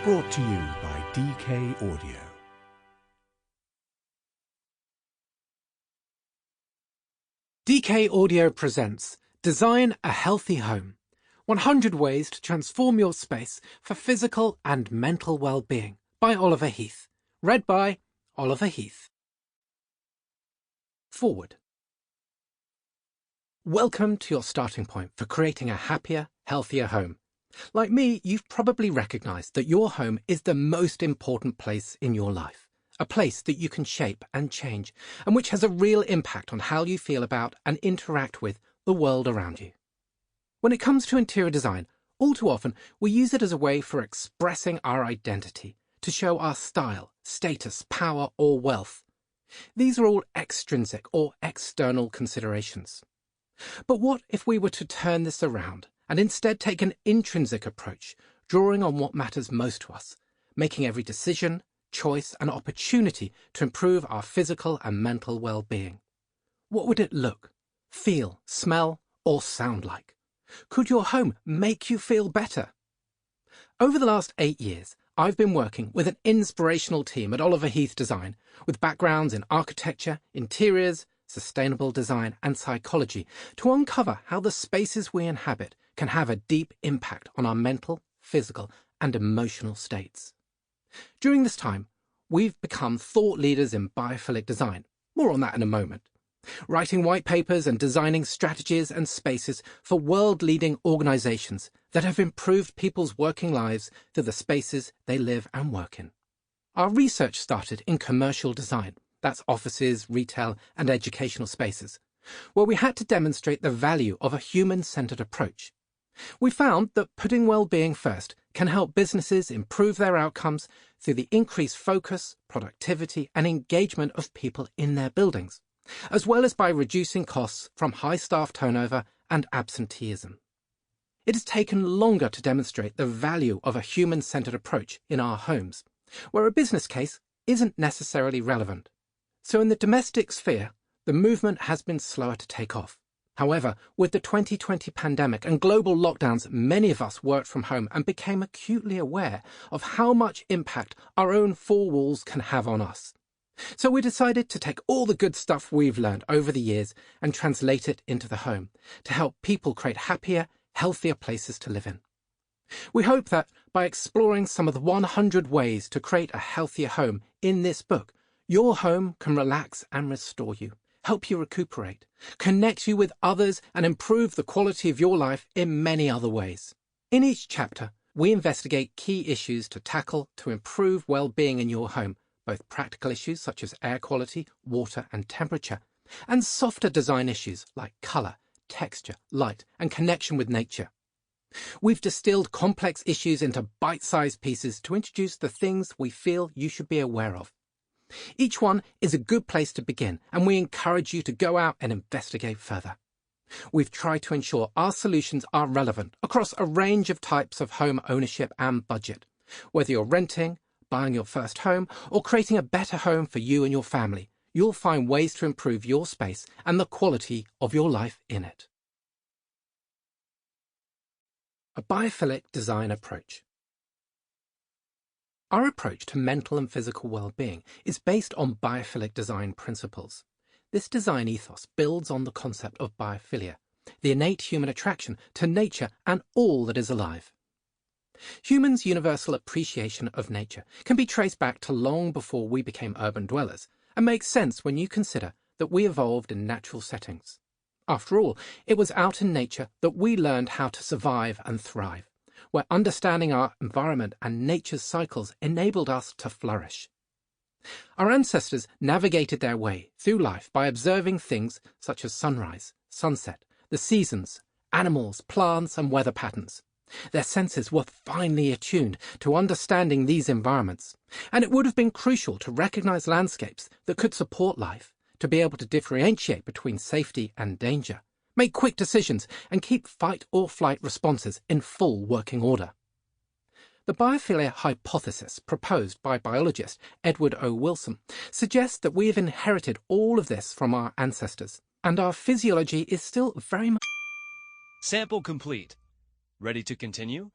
Brought to you by DK Audio. DK Audio presents Design a Healthy Home, 100 Ways to Transform Your Space for Physical and Mental Wellbeing by Oliver Heath. Read by Oliver Heath. Forward. Welcome to your starting point for creating a happier, healthier home. Like me, you've probably recognised that your home is the most important place in your life, a place that you can shape and change, and which has a real impact on how you feel about and interact with the world around you. When it comes to interior design, all too often we use it as a way for expressing our identity, to show our style, status, power, or wealth. These are all extrinsic or external considerations. But what if we were to turn this around and instead take an intrinsic approach, drawing on what matters most to us, making every decision, choice, and opportunity to improve our physical and mental well-being? What would it look, feel, smell, or sound like? Could your home make you feel better? Over the last 8 years, I've been working with an inspirational team at Oliver Heath Design, with backgrounds in architecture, interiors, sustainable design, and psychology, to uncover how the spaces we inhabit can have a deep impact on our mental, physical, and emotional states. During this time, we've become thought leaders in biophilic design. More on that in a moment. Writing white papers and designing strategies and spaces for world-leading organisations that have improved people's working lives through the spaces they live and work in. Our research started in commercial design, that's offices, retail, and educational spaces, where we had to demonstrate the value of a human-centred approach. We found that putting well-being first can help businesses improve their outcomes through the increased focus, productivity, and engagement of people in their buildings, as well as by reducing costs from high staff turnover and absenteeism. It has taken longer to demonstrate the value of a human-centred approach in our homes, where a business case isn't necessarily relevant. So in the domestic sphere, the movement has been slower to take off. However, with the 2020 pandemic and global lockdowns, many of us worked from home and became acutely aware of how much impact our own four walls can have on us. So we decided to take all the good stuff we've learned over the years and translate it into the home to help people create happier, healthier places to live in. We hope that by exploring some of the 100 ways to create a healthier home in this book, your home can relax and restore you, help you recuperate, connect you with others, and improve the quality of your life in many other ways. In each chapter, we investigate key issues to tackle to improve well-being in your home, both practical issues such as air quality, water, and temperature, and softer design issues like colour, texture, light, and connection with nature. We've distilled complex issues into bite-sized pieces to introduce the things we feel you should be aware of. Each one is a good place to begin, and we encourage you to go out and investigate further. We've tried to ensure our solutions are relevant across a range of types of home ownership and budget. Whether you're renting, buying your first home, or creating a better home for you and your family, you'll find ways to improve your space and the quality of your life in it. A biophilic design approach. Our approach to mental and physical well-being is based on biophilic design principles. This design ethos builds on the concept of biophilia, the innate human attraction to nature and all that is alive. Humans' universal appreciation of nature can be traced back to long before we became urban dwellers, and makes sense when you consider that we evolved in natural settings. After all, it was out in nature that we learned how to survive and thrive, where understanding our environment and nature's cycles enabled us to flourish. Our ancestors navigated their way through life by observing things such as sunrise, sunset, the seasons, animals, plants, and weather patterns. Their senses were finely attuned to understanding these environments, and it would have been crucial to recognize landscapes that could support life, to be able to differentiate between safety and danger, make quick decisions, and keep fight or flight responses in full working order. The biophilia hypothesis proposed by biologist Edward O. Wilson suggests that we have inherited all of this from our ancestors, and our physiology is still very much... Sample complete. Ready to continue?